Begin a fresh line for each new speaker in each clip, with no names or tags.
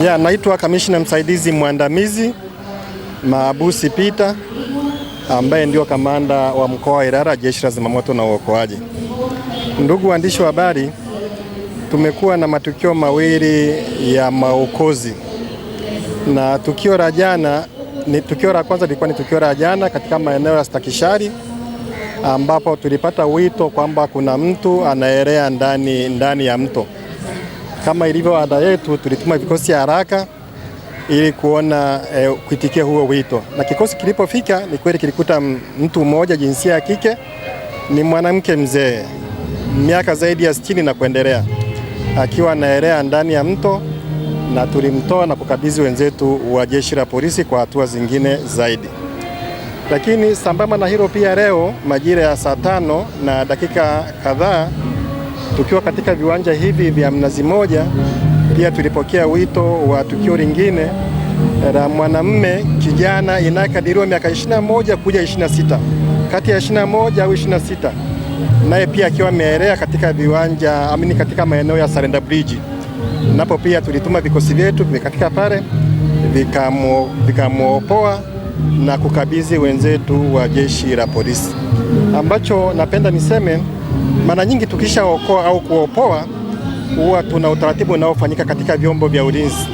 Naitwa Kamishna Msaidizi Mwandamizi Maabusi Peter ambaye ndio kamanda wa mkoa wa Ilala, Jeshi la Zimamoto na Uokoaji. Ndugu waandishi wa habari, tumekuwa na matukio mawili ya maokozi, na tukio la jana tukio la kwanza lilikuwa ni tukio la jana katika maeneo ya Stakishari, ambapo tulipata wito kwamba kuna mtu anaelea ndani ya mto. Kama ilivyo ada yetu, tulituma vikosi haraka ili kuona kuitikia huo wito, na kikosi kilipofika ni kweli kilikuta mtu mmoja jinsia ya kike, ni mwanamke mzee, miaka zaidi ya 60 na kuendelea, akiwa anaelea ndani ya mto, na tulimtoa na kukabidhi wenzetu wa Jeshi la Polisi kwa hatua zingine zaidi. Lakini sambamba na hilo, pia leo majira ya saa 5 na dakika kadhaa, tukiwa katika viwanja hivi vya Mnazi Mmoja, pia tulipokea wito wa tukio lingine la mwanamume kijana inayekadiriwa miaka 21 kuja 26, kati ya 21 au 26, naye pia akiwa ameelea katika viwanja katika maeneo ya Sarenda Bridge. Napo pia tulituma vikosi vyetu vikafika pale vikamwopoa na kukabidhi wenzetu wa Jeshi la Polisi. Ambacho napenda niseme, mara nyingi tukishaokoa au kuopoa, huwa tuna utaratibu unaofanyika katika vyombo vya ulinzi,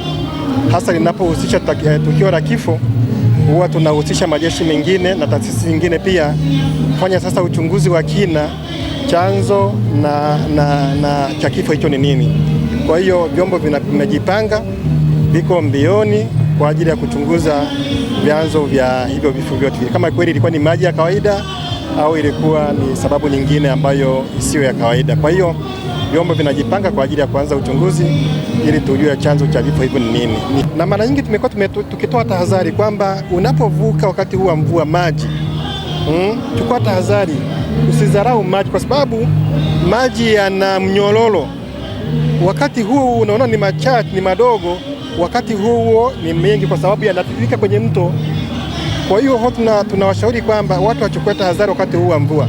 hasa linapohusisha tukio la kifo. Huwa tunahusisha majeshi mengine na taasisi nyingine pia kufanya sasa uchunguzi wa kina, chanzo na cha kifo hicho ni nini. Kwa hiyo vyombo vimejipanga, viko mbioni kwa ajili ya kuchunguza vyanzo vya hivyo vifo vyote, kama kweli ilikuwa ni maji ya kawaida au ilikuwa ni sababu nyingine ambayo isiyo ya kawaida. Kwa hiyo vyombo vinajipanga kwa ajili ya kuanza uchunguzi ili tujue chanzo cha vifo hivyo ni nini. Na mara nyingi tumekuwa tukitoa tahadhari kwamba unapovuka wakati huu wa mvua maji, chukua tahadhari, usidharau maji, kwa sababu maji yana mnyororo. Wakati huu unaona ni machache, ni madogo, wakati huo ni mengi kwa sababu yanatiririka kwenye mto. Kwa hiyo tunawashauri kwamba watu wachukue tahadhari wakati huu wa mvua,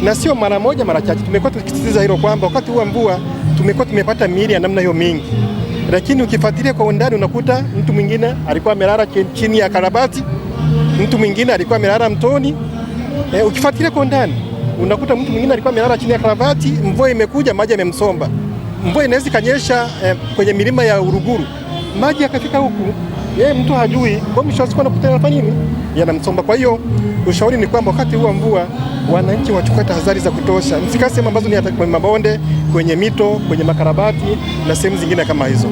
na sio mara moja, mara chache. Tumekuwa tukisisitiza hilo kwamba wakati huu wa mvua tumepata miili ya namna hiyo mingi, lakini ukifuatilia kwa undani unakuta mtu mwingine alikuwa amelala chini ya karabati, mtu mwingine alikuwa amelala mtoni. Ukifuatilia kwa undani unakuta mtu mwingine alikuwa amelala chini ya karabati, mvua imekuja, maji yamemsomba. Mvua inaweza kanyesha kwenye milima ya Uruguru, maji yakafika huku, mtu hajui, kwa mwisho wa siku anakuta nini, yanamsomba. Kwa hiyo ushauri ni kwamba wakati huu wa mvua wananchi wachukue tahadhari za kutosha, msikae sehemu ambazo ni kwenye mabonde, kwenye mito, kwenye makarabati na sehemu zingine kama hizo.